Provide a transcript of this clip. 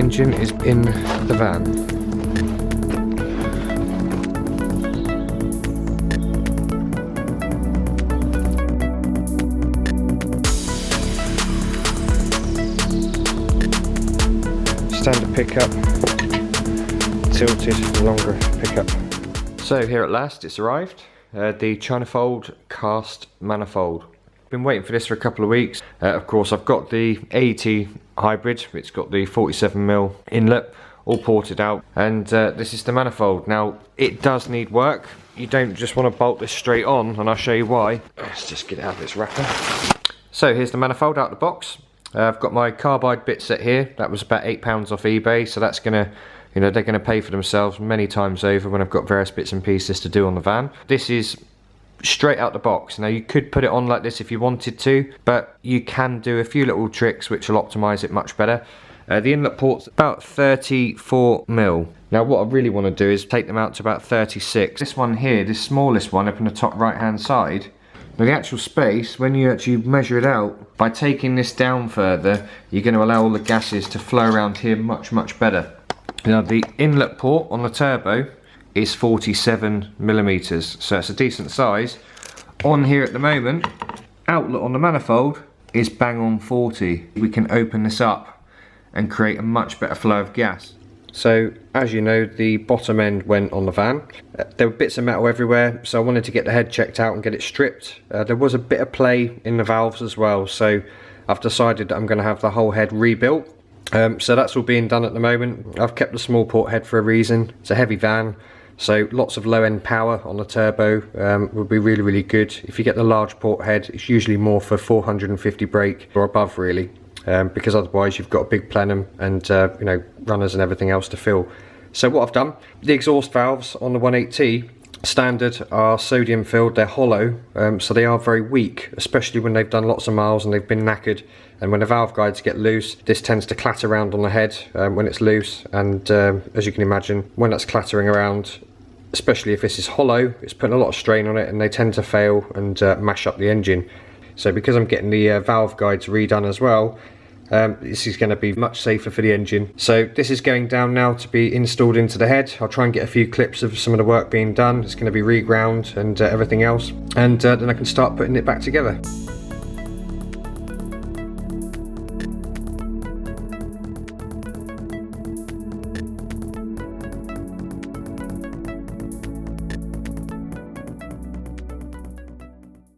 engine is in the van. Standard pickup, tilted, longer pickup. So here at last it's arrived, the Manifold cast manifold. Been waiting for this for a couple of weeks. Of course I've got the AT hybrid, it's got the 47mm inlet, all ported out, and this is the manifold. Now it does need work, you don't just want to bolt this straight on, and I'll show you why. Let's just get it out of its wrapper. So here's the manifold out of the box. I've got my carbide bit set here, that was about £8 off eBay, so that's gonna, you know, they're gonna pay for themselves many times over when I've got various bits and pieces to do on the van. This is straight out the box. Now you could put it on like this if you wanted to, but you can do a few little tricks which will optimize it much better. The inlet port's about 34mm. Now what I really want to do is take them out to about 36. This one here, this smallest one up in the top right hand side, now the actual space, when you actually measure it out, by taking this down further, you're going to allow all the gases to flow around here much better. Now the inlet port on the turbo is 47mm, so it's a decent size. On here at the moment, outlet on the manifold is bang on 40. We can open this up and create a much better flow of gas. So as you know, the bottom end went on the van. There were bits of metal everywhere, so I wanted to get the head checked out and get it stripped. There was a bit of play in the valves as well, so I've decided that I'm going to have the whole head rebuilt. So that's all being done at the moment. I've kept the small port head for a reason. It's a heavy van, so lots of low end power on the turbo would be really good. If you get the large port head, it's usually more for 450 brake or above really, because otherwise you've got a big plenum and you know, runners and everything else to fill. So what I've done, the exhaust valves on the 180T standard are sodium filled, they're hollow, so they are very weak, especially when they've done lots of miles and they've been knackered. And when the valve guides get loose, this tends to clatter around on the head when it's loose, and as you can imagine, when that's clattering around, especially if this is hollow, it's putting a lot of strain on it and they tend to fail and mash up the engine. So because I'm getting the valve guides redone as well, this is going to be much safer for the engine. So this is going down now to be installed into the head. I'll try and get a few clips of some of the work being done. It's going to be reground and everything else, and then I can start putting it back together.